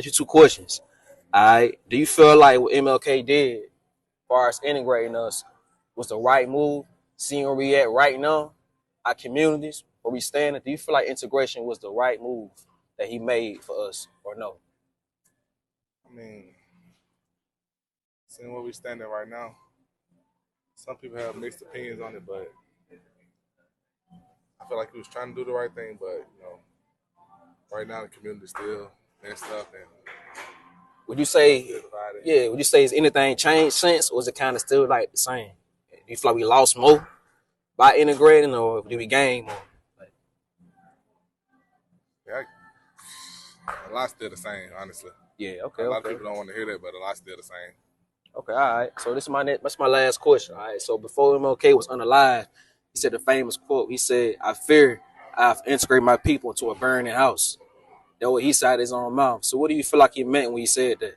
you two questions. All right. Do you feel like what MLK did, as far as integrating us, was the right move? Seeing where we at right now, our communities, where we standing, do you feel like integration was the right move that he made for us, or no? I mean, seeing where we standing right now, some people have mixed opinions on it, but I feel like he was trying to do the right thing. But right now the community still messed up, and Would you say, still divided. yeah? Would you say has anything changed since, or is it kind of still like the same? Do you feel like we lost more by integrating, or did we gain more? Yeah, a lot still the same, honestly. Yeah. Okay. A lot of Okay. people don't want to hear that, but a lot still the same. Okay. All right. So that's my last question. All right. So before MLK was unalive, he said the famous quote. He said, "I fear I've integrated my people into a burning house." That's what he said his own mouth. So what do you feel like he meant when he said that?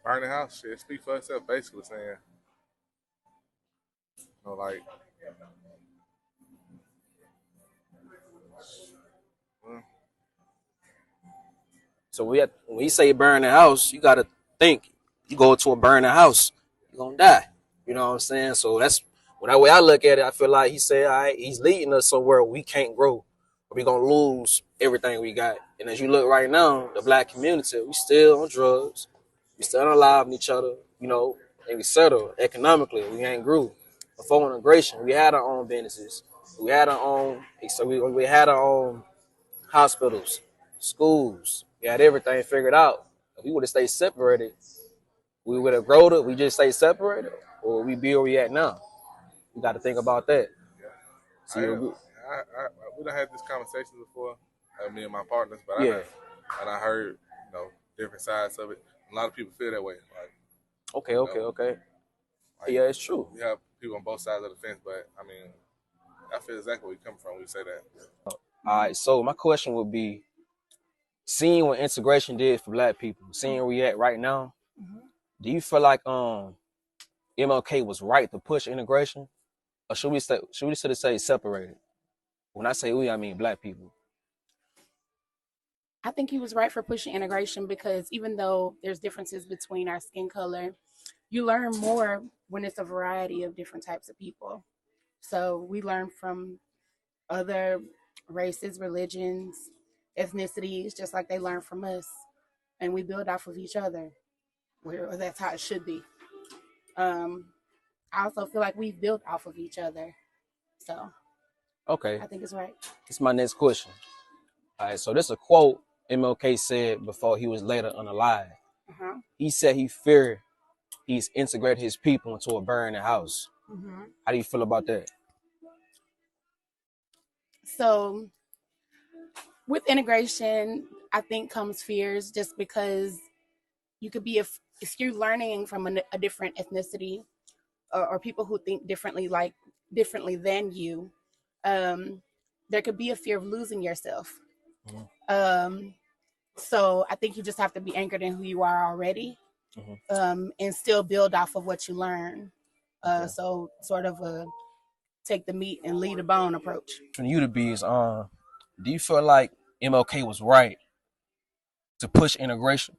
Burning house, shit, speak for itself. Basically saying, like, So when he say burn the house, you gotta think. You go to a burning house, you're gonna die. You know what I'm saying? So that's that way I look at it. I feel like he said, all right, he's leading us somewhere we can't grow. We're gonna lose everything we got. And as you look right now, the black community, we still on drugs. We still unalive each other, and we settle economically. We ain't grew. Before integration, we had our own businesses. We had our own, so we had our own hospitals, schools. We had everything figured out. If we would have stayed separated, we would have grown up. We just stayed separated, or we be where we at now. We got to think about that. I, we done had this conversation before, me and my partners, but Yeah. I heard, different sides of it. A lot of people feel that way. Like, Okay. like, Yeah, it's true. You have people on both sides of the fence, but I mean, I feel exactly where you come from when you say that. All right. So my question would be, seeing what integration did for black people, seeing where we at right now, do you feel like MLK was right to push integration, or should we sort of say separated? When I say we, I mean black people. I think he was right for pushing integration because even though there's differences between our skin color, you learn more when it's a variety of different types of people. So we learn from other races, religions, ethnicities, just like they learn from us. And we build off of each other. That's how it should be. I also feel like we've built off of each other. So Okay. I think it's right. This is my next question. All right, so this is a quote MLK said before he was later unalive. He said he feared he's integrated his people into a burning house. How do you feel about that? So with integration, I think comes fears just because you could be, if you're learning from a different ethnicity or people who think differently than you, there could be a fear of losing yourself. So I think you just have to be anchored in who you are already, and still build off of what you learn. So sort of a take the meat and leave the bone approach. From you to be is, do you feel like MLK was right to push integration?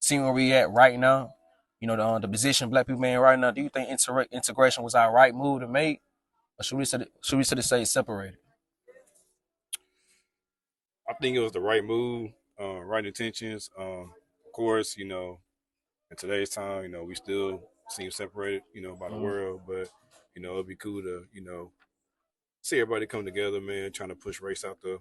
Seeing where we at right now, the position black people in right now, do you think integration was our right move to make? Or should we sort of say separated? I think it was the right move, right intentions. Of course, in today's time, we still seem separated, by the world, but it'd be cool to, see everybody come together, man, trying to push race out the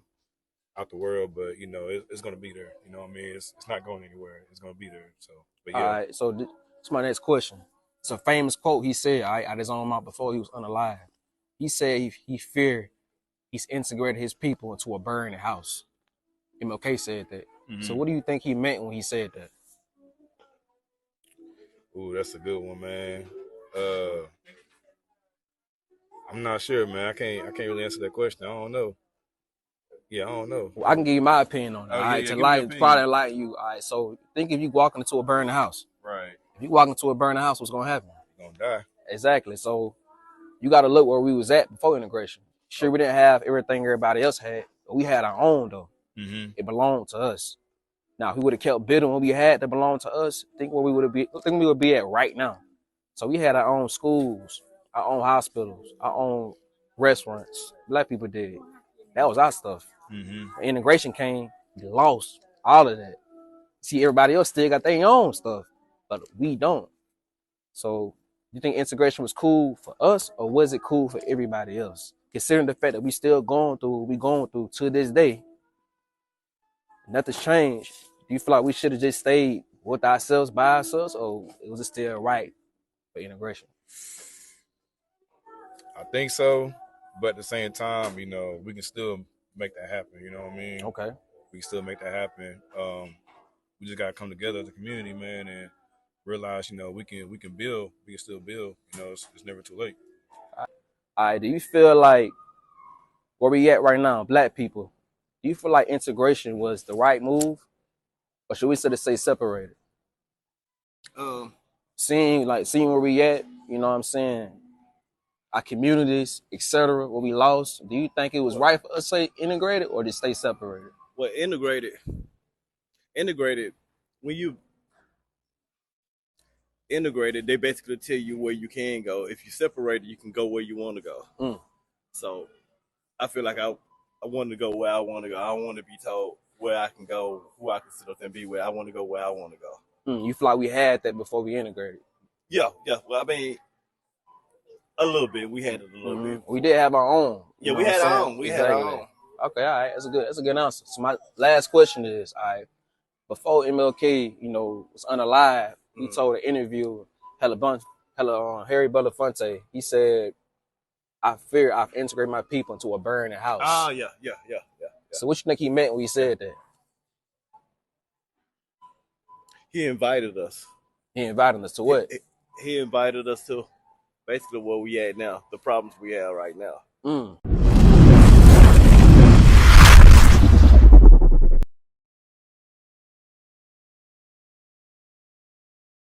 world, but it's gonna be there. You know what I mean? It's not going anywhere. It's gonna be there. So, but yeah. All right, so that's my next question. It's a famous quote he said out his own mouth before he was unalive. He said he feared he's integrated his people into a burning house. MLK said that. So what do you think he meant when he said that? Ooh, that's a good one, man. I'm not sure, man. I can't really answer that question. I don't know. Yeah, I don't know. Well, I can give you my opinion on it. Oh, all yeah, right, yeah, to give me your like opinion. probably like you. All right, so think if you walk into a burning house. Right. If you walk into a burning house, what's gonna happen? You're gonna die. Exactly. So you got to look where we was at before integration. Sure, we didn't have everything everybody else had, but we had our own though. It belonged to us. Now, if we would have kept building what we had that belonged to us, think where we would be at right now. So we had our own schools, our own hospitals, our own restaurants. Black people did. That was our stuff. Integration came, we lost all of that. See, everybody else still got their own stuff, but we don't. So you think integration was cool for us, or was it cool for everybody else? Considering the fact that we still going through what we going through to this day, nothing's changed. Do you feel like we should have just stayed with ourselves by ourselves, or was it still right for integration? I think so, but at the same time, you know, we can still make that happen. You know what I mean? Okay. We can still make that happen. We just gotta come together as a community, man, and realize, you know, we can build. We can still build. You know, it's never too late. All right. Do you feel like where we at right now, black people? Do you feel like integration was the right move, or should we sort of say separated? Seeing where we at, you know what I'm saying? Our communities, etc., what we lost. Do you think it was right for us to stay integrated or to stay separated? Well, integrated. When you integrated, they basically tell you where you can go. If you separated, you can go where you want to go. So I feel like I want to go where I want to go. I don't want to be told where I can go, who I can sit up and be where I want to go, where I want to go. You feel like we had that before we integrated? Yeah. Well, I mean, a little bit. We had it a little bit. We did have our own. Yeah, we had our own. We had our own. Okay, all right. That's a good answer. So my last question is, all right, before MLK, you know, was unalive, he told an interview, Harry Belafonte, he said, I fear I've integrated my people into a burning house. Oh, yeah. So what you think he meant when he said that? He invited us. He invited us to what? He invited us to basically where we at now, the problems we have right now.